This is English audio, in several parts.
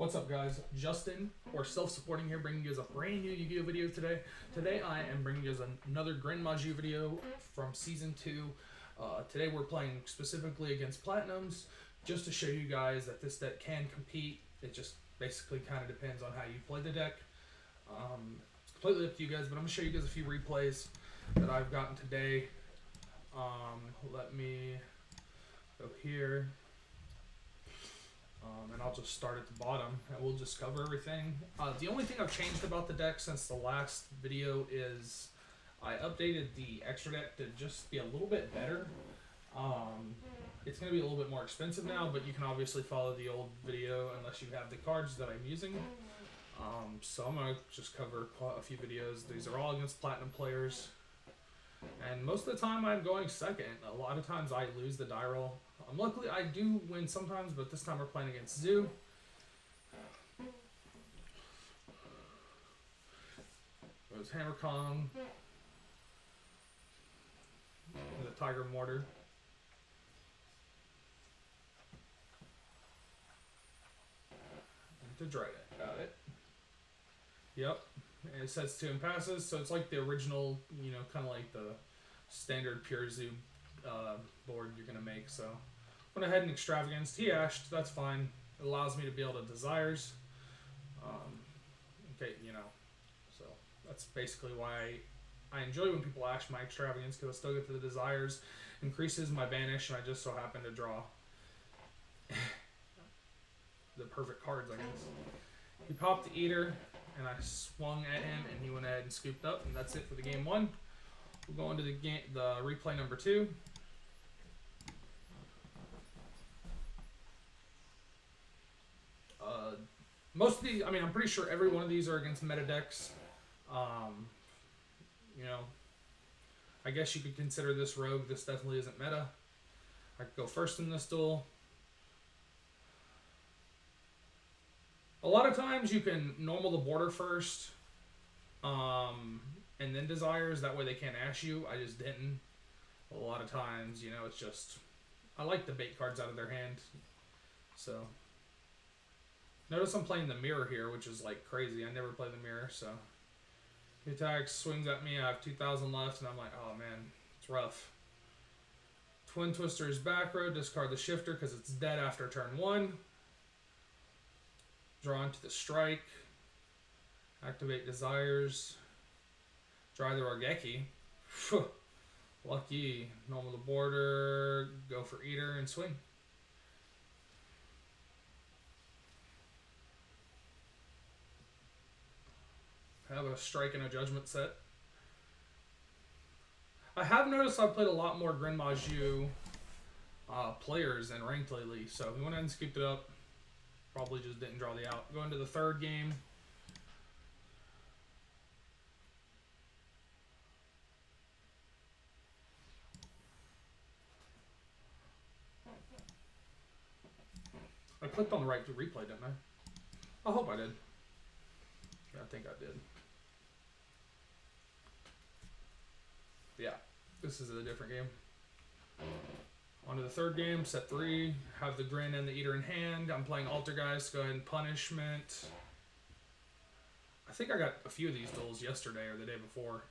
What's up, guys? Justin, or self-supporting here, bringing you guys a brand new Yu-Gi-Oh video today. Today I am bringing you guys another Gren Maju video from Season 2. Today we're playing specifically against Platinums, just to show you guys that this deck can compete. It just basically kind of depends on how you play the deck. It's completely up to you guys, but I'm going to show you guys a few replays that I've gotten today. Let me go here. And I'll just start at the bottom and we'll just cover everything. The only thing I've changed about the deck since the last video is I updated the extra deck to just be a little bit better. It's going to be a little bit more expensive now, but you can obviously follow the old video unless you have the cards that I'm using. So I'm going to just cover a few videos. These are all against Platinum players. And most of the time I'm going second. A lot of times I lose the die roll. Luckily I do win sometimes, but this time we're playing against Zoo. Goes Hammer Kong. The Tiger Mortar. To Dragon. Got it. Yep. And it sets 2 and passes, so it's like the original, you know, kind of like the standard pure Zoo board you're going to make. So went ahead and Extravagance. He ashed, that's fine. It allows me to be able to Desires. Okay, you know, so that's basically why I enjoy when people ash my Extravagance, because I still get to the Desires, increases my banish, and I just so happen to draw the perfect cards, I guess. He popped the Eater, and I swung at him, and he went ahead and scooped up, and that's it for the game 1. We'll go into the replay number 2. Most of these, I mean, I'm pretty sure every one of these are against meta decks. You know, I guess you could consider this rogue. This definitely isn't meta. I could go first in this duel. A lot of times you can normal the border first, and then Desires. That way they can't ash you. I just didn't. A lot of times, you know, it's just, I like the bait cards out of their hand. So, notice I'm playing the mirror here, which is like crazy. I never play the mirror, so. He attacks, swings at me, I have 2,000 left, and I'm like, oh man, it's rough. Twin Twister's back row, discard the shifter because it's dead after turn 1. Draw into the strike. Activate Desires. Dry the Rogeki. Lucky. Normal the border. Go for Eater and swing. I have a strike and a judgment set. I have noticed I've played a lot more Gren Maju players in ranked lately, so we went ahead and scooped it up. Probably just didn't draw the out. Go into the third game. I clicked on the right to replay, didn't I? I hope I did. Yeah, I think I did. Yeah, this is a different game. On to the third game, set 3. Have the Gren and the Eater in hand. I'm playing Altergeist. Go ahead and Punishment. I think I got a few of these duels yesterday or the day before.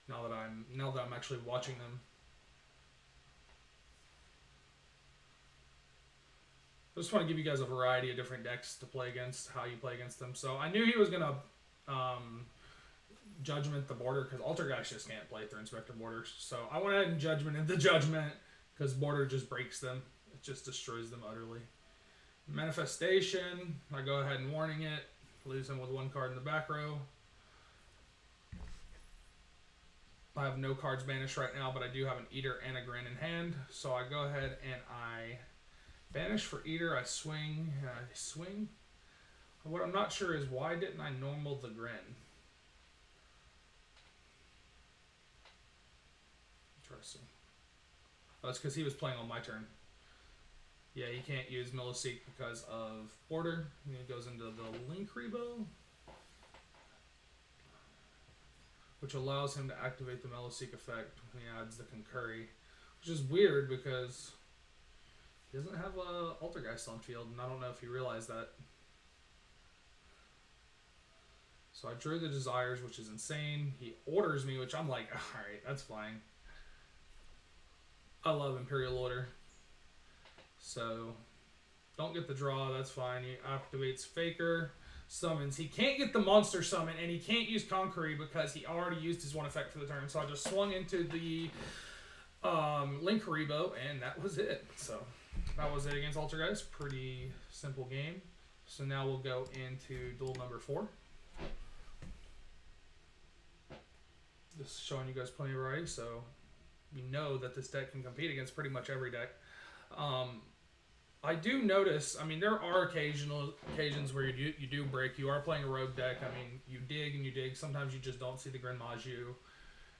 Now that I'm actually watching them. I just want to give you guys a variety of different decks to play against, how you play against them. So I knew he was gonna Judgment the border because Altergeist just can't play through Inspector Borders. So I went ahead and Judgmented the Judgment because border just breaks them. It just destroys them utterly. Manifestation. I go ahead and warning it. Leaves him with 1 card in the back row. I have no cards banished right now, but I do have an Eater and a Gren in hand. So I go ahead and I banish for Eater. I swing. Swing. What I'm not sure is why didn't I normal the Gren? Interesting. Oh, it's because he was playing on my turn. Yeah, he can't use Milliseek because of border. And he goes into the Link Rebo, which allows him to activate the Milliseek effect when he adds the Concurry, which is weird because he doesn't have a Altergeist on field, and I don't know if you realize that. So I drew the Desires, which is insane. He orders me, which I'm like, alright, that's fine. I love Imperial Order. So, don't get the draw, that's fine. He activates Faker, summons. He can't get the monster summon, and he can't use Conqueror because he already used his one effect for the turn. So I just swung into the Link Haribo, and that was it. So, that was it against Altergeist. Pretty simple game. So now we'll go into duel number 4. Just showing you guys plenty of variety, so you know that this deck can compete against pretty much every deck. I do notice, I mean, there are occasions where you do break. You are playing a rogue deck. I mean, you dig and you dig. Sometimes you just don't see the Gren Maju.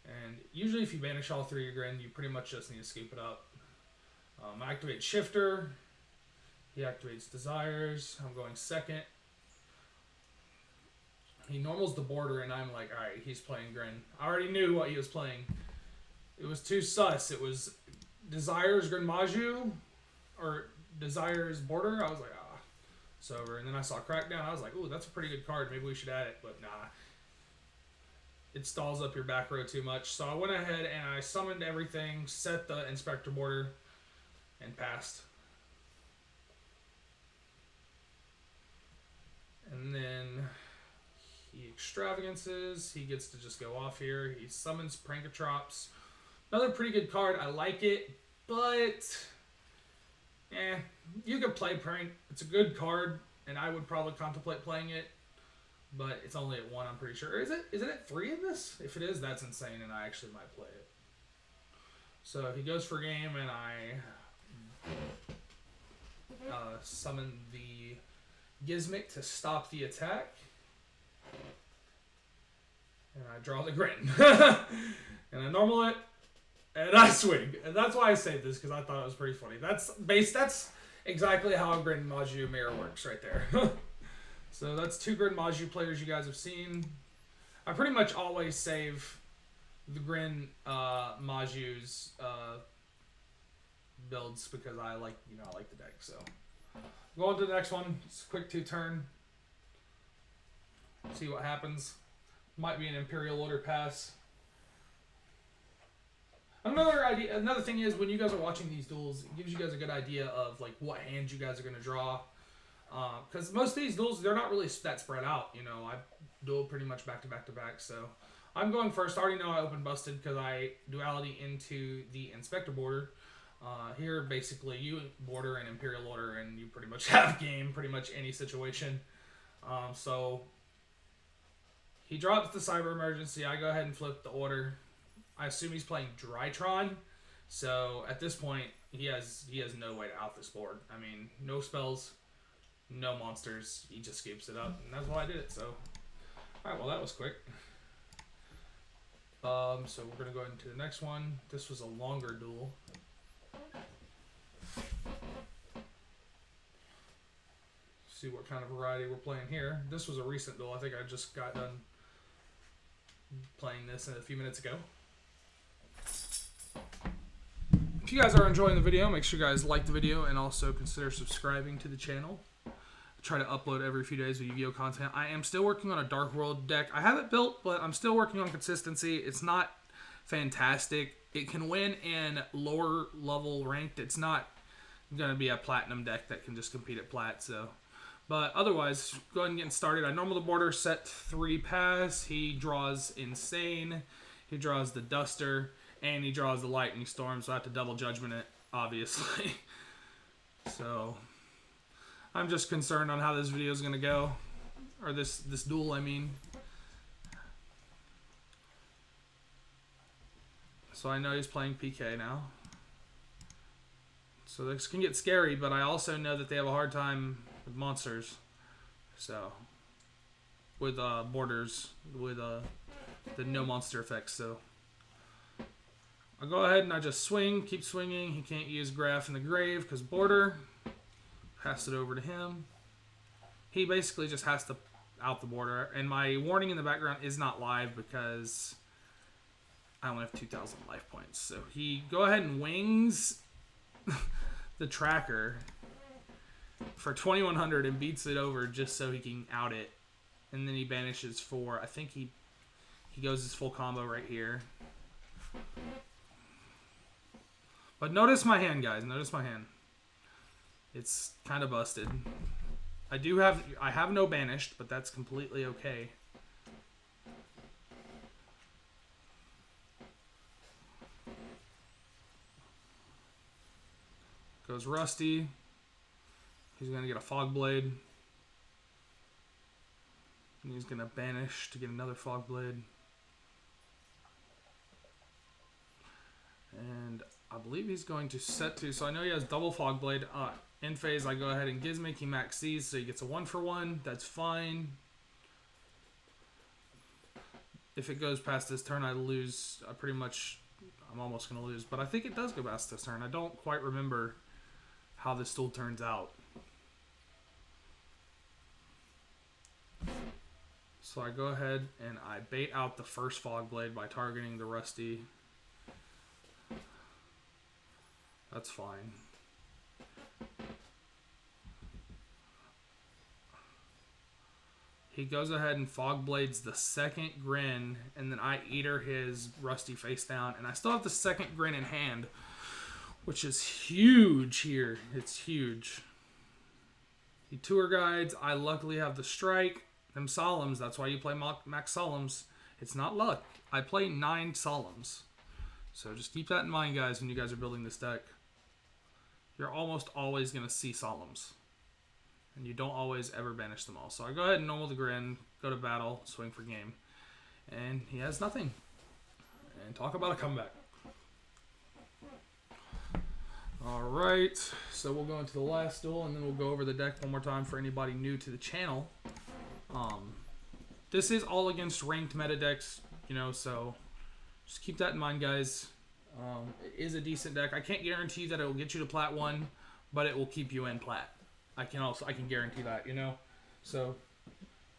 And usually if you banish all 3 of your Gren, you pretty much just need to scoop it up. I activate Shifter. He activates Desires. I'm going second. He normals the border, and I'm like, alright, he's playing Gren. I already knew what he was playing. It was too sus. It was Desires Gren Maju, or Desires Border. I was like, ah, it's over. And then I saw Crackdown. I was like, ooh, that's a pretty good card. Maybe we should add it. But nah. It stalls up your back row too much. So I went ahead and I summoned everything, set the Inspector Border, and passed. And then he extravagances. He gets to just go off here. He summons Prankatrops. Another pretty good card. I like it, but you could play Prank. It's a good card, and I would probably contemplate playing it, but it's only at 1, I'm pretty sure. Is it at 3 in this? If it is, that's insane, and I actually might play it. So he goes for game, and I summon the Gizmic to stop the attack. And I draw the Gren. And I normal it. And I swing. And that's why I saved this, because I thought it was pretty funny. That's exactly how a Gren Maju mirror works right there. So that's 2 Gren Maju players you guys have seen. I pretty much always save the Gren Maju's builds because I like the deck. So go on to the next one. It's a quick 2-turn. See what happens. Might be an Imperial Order pass. Another thing is, when you guys are watching these duels, it gives you guys a good idea of like what hands you guys are going to draw. Because most of these duels, they're not really that spread out. You know, I duel pretty much back to back to back. So I'm going first. I already know I open busted because I duality into the Inspector Border. Here, basically, you border an Imperial Order, and you pretty much have game pretty much any situation. So he drops the Cyber Emergency. I go ahead and flip the order. I assume he's playing Drytron. So at this point, he has no way to out this board. I mean, no spells, no monsters. He just scoops it up, and that's why I did it. So, all right, well, that was quick. So we're going to go into the next one. This was a longer duel. See what kind of variety we're playing here. This was a recent duel. I think I just got done playing this a few minutes ago. If you guys are enjoying the video, make sure you guys like the video and also consider subscribing to the channel. I try to upload every few days with Yu-Gi-Oh content. I am still working on a Dark World deck. I have it built, but I'm still working on consistency. It's not fantastic. It can win in lower level ranked. It's not going to be a platinum deck that can just compete at plat. So, but otherwise, go ahead and get started. I normal the border, set 3 pass. He draws Insane. He draws the Duster. And he draws the Lightning Storm, so I have to double judgment it, obviously. So, I'm just concerned on how this video is going to go. Or this duel, I mean. So I know he's playing PK now. So this can get scary, but I also know that they have a hard time with monsters. So, with borders, with the no monster effects, so. I'll go ahead and I just swing, keep swinging. He can't use Graph in the Grave because border. Pass it over to him. He basically just has to out the border. And my warning in the background is not live because I only have 2,000 life points. So he go ahead and wings the tracker for 2,100 and beats it over just so he can out it and then he banishes for, I think he goes his full combo right here. But notice my hand, guys. Notice my hand. It's kind of busted. I have no banished, but that's completely okay. Goes Rusty. He's going to get a Fog Blade. And he's going to banish to get another Fog Blade. And I believe he's going to set to, so I know he has double Fog Blade. In phase, I go ahead and Gizmic. He max C's, so he gets a 1-for-1. That's fine. If it goes past this turn, I lose. I'm almost going to lose. But I think it does go past this turn. I don't quite remember how this duel turns out. So I go ahead and I bait out the first Fog Blade by targeting the Rusty. That's fine. He goes ahead and Fog Blades the second Gren, and then I Eater his Rusty face down, and I still have the second Gren in hand, which is huge here. It's huge. He Tour Guides. I luckily have the Strike. Them Solemns, that's why you play Max Solemns. It's not luck. I play 9 Solemns. So just keep that in mind, guys, when you guys are building this deck. You're almost always going to see Solemns. And you don't always ever banish them all. So I go ahead and normal the Gren, go to battle, swing for game. And he has nothing. And talk about a comeback. Alright, so we'll go into the last duel, and then we'll go over the deck one more time for anybody new to the channel. This is all against ranked meta decks, you know, so just keep that in mind, guys. It is a decent deck. I can't guarantee that it will get you to Plat 1, but it will keep you in Plat. I can guarantee that, you know. So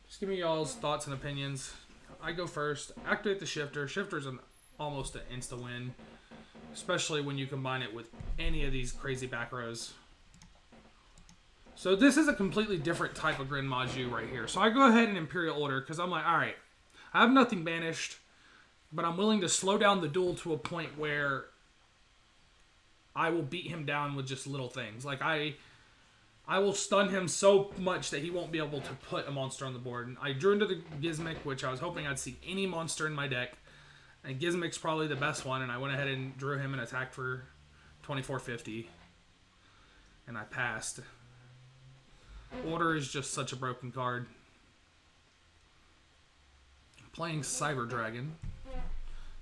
just give me y'all's thoughts and opinions. I go first. Activate the Shifter. Shifter's almost an insta win, especially when you combine it with any of these crazy back rows. So this is a completely different type of Gren Maju right here. So I go ahead and Imperial Order because I'm like, all right, I have nothing banished, but I'm willing to slow down the duel to a point where I will beat him down with just little things. Like I will stun him so much that he won't be able to put a monster on the board. And I drew into the Gizmic, which I was hoping I'd see any monster in my deck. And Gizmic's probably the best one, and I went ahead and drew him and attacked for 2450. And I passed. Order is just such a broken card. Playing Cyber Dragon.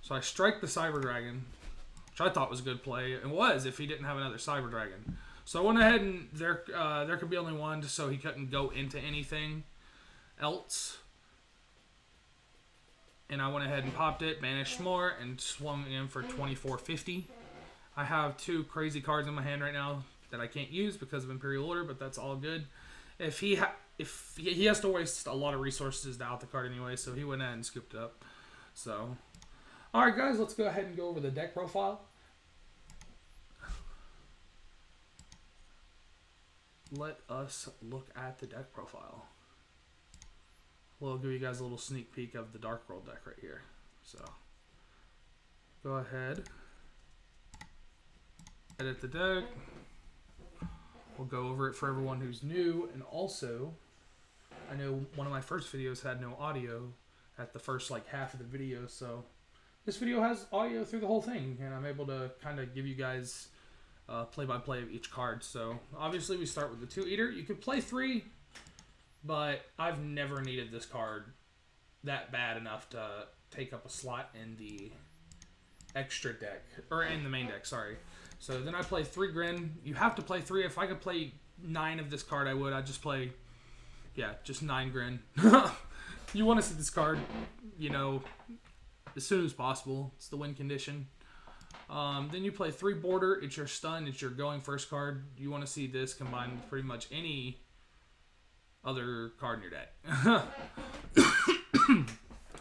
So I strike the Cyber Dragon, which I thought was a good play. It was if he didn't have another Cyber Dragon. So I went ahead and there could be only one, so he couldn't go into anything else. And I went ahead and popped it, banished more, and swung in for 2450. I have 2 crazy cards in my hand right now that I can't use because of Imperial Order, but that's all good. If he has to waste a lot of resources to out the card anyway, so he went ahead and scooped it up. So, all right, guys, let's go ahead and go over the deck profile. Let us look at the deck profile. We'll give you guys a little sneak peek of the Dark World deck right here. So, go ahead, edit the deck. We'll go over it for everyone who's new, and also, I know one of my first videos had no audio at the first half of the video, so this video has audio through the whole thing, and I'm able to kind of give you guys play-by-play of each card. So obviously we start with the 2 Eater. You could play 3, but I've never needed this card that bad enough to take up a slot in the extra deck, or in the main deck, sorry. So then I play 3 Gren. You have to play 3. If I could play 9 of this card, I would. I'd just play, just 9 Gren. You want to see this card, as soon as possible. It's the win condition. Then you play 3 Border. It's your stun. It's your going first card. You want to see this combined with pretty much any other card in your deck.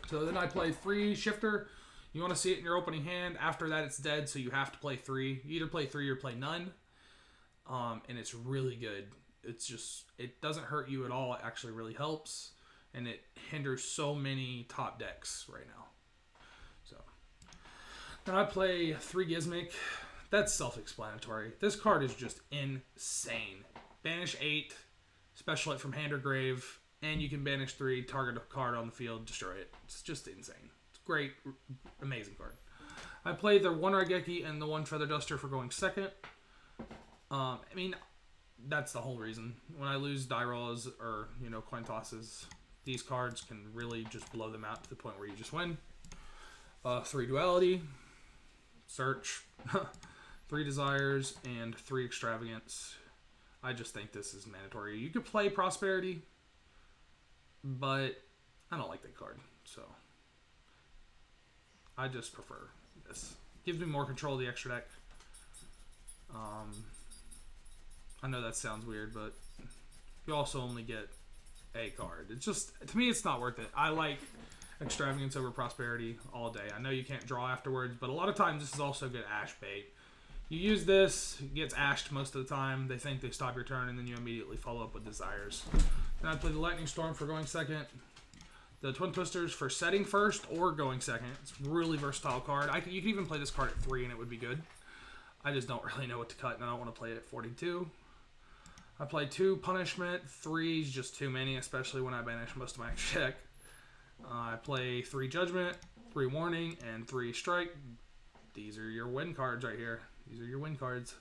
So then I play 3 Shifter. You want to see it in your opening hand. After that, it's dead, so you have to play 3. You either play 3 or play none. And it's really good. It's just, it doesn't hurt you at all. It actually really helps. and it hinders so many top decks right now. So then I play 3 Gizmic. That's self-explanatory. This card is just insane. Banish 8, special it from hand or grave, and you can banish 3, target a card on the field, destroy it. It's just insane. It's great, amazing card. I play the 1 Raigeki and the 1 Feather Duster for going second. I mean, that's the whole reason. When I lose die rolls or, coin tosses, these cards can really just blow them out to the point where you just win. 3 Duality, Search, 3 Desires, and 3 Extravagance. I just think this is mandatory. You could play Prosperity, but I don't like that card, so I just prefer this. Gives me more control of the extra deck. I know that sounds weird, but you also only get a card. It's just, to me, it's not worth it. I like Extravagance over Prosperity all day. I know you can't draw afterwards, but a lot of times this is also good ash bait. You use this, it gets ashed most of the time. They think they stop your turn, and then you immediately follow up with Desires. Then I play the Lightning Storm for going second. The Twin Twisters for setting first or going second. It's a really versatile card. You can even play this card at 3 and it would be good. I just don't really know what to cut, and I don't want to play it at 42. I play 2 Punishment. 3 is just too many, especially when I banish most of my extra deck. I play 3 Judgment, 3 Warning, and 3 Strike. These are your win cards right here. These are your win cards.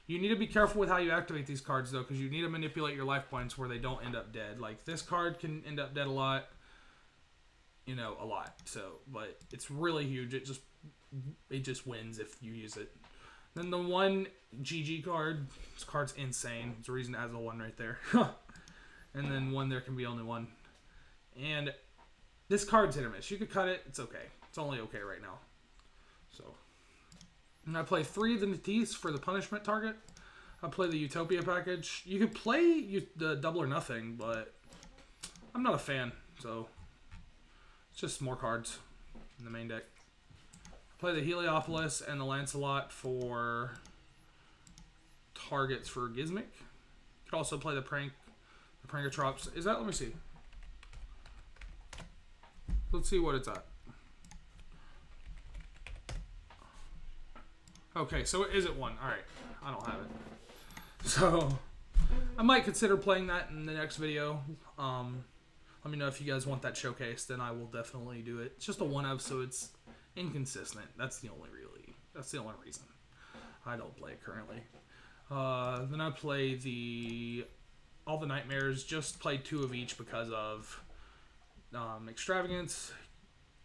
You need to be careful with how you activate these cards, though, because you need to manipulate your life points where they don't end up dead. Like, this card can end up dead a lot. A lot. So, but it's really huge. It just wins if you use it. Then the 1 GG card. This card's insane. It's the reason it has a 1 right there. And then 1, there can be only 1. And this card's hit or miss. You could cut it. It's okay. It's only okay right now. So, and I play 3 of the Natisse for the punishment target. I play the Utopia package. You could play the Double or Nothing, but I'm not a fan. So, it's just more cards in the main deck. Play the Heliopolis and the Lancelot for targets for Gizmic. You could also play the Prankatrops. Is that? Let me see. Let's see what it's at. Okay, so is it 1? Alright, I don't have it. So, I might consider playing that in the next video. Let me know if you guys want that showcased, then I will definitely do it. It's just a 1-of, so it's inconsistent. That's the only reason I don't play it currently. Then I play all the Nightmares. Just play 2 of each because of Extravagance.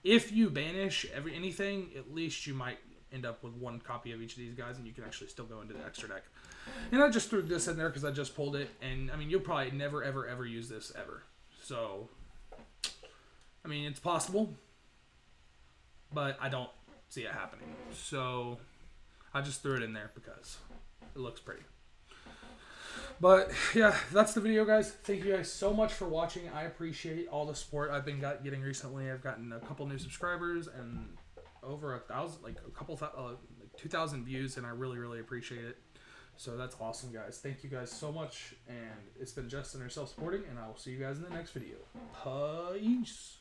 If you banish anything, at least you might end up with 1 copy of each of these guys, and you can actually still go into the extra deck. And I just threw this in there because I just pulled it, and I mean, you'll probably never, ever, ever use this ever. So, I mean, it's possible, but I don't see it happening. So, I just threw it in there because it looks pretty. But, yeah, that's the video, guys. Thank you guys so much for watching. I appreciate all the support I've been getting recently. I've gotten a couple new subscribers and over 1,000, like 2,000 views, and I really, really appreciate it. So that's awesome, guys. Thank you guys so much, and it's been Justin, yourself supporting, and I will see you guys in the next video. Peace.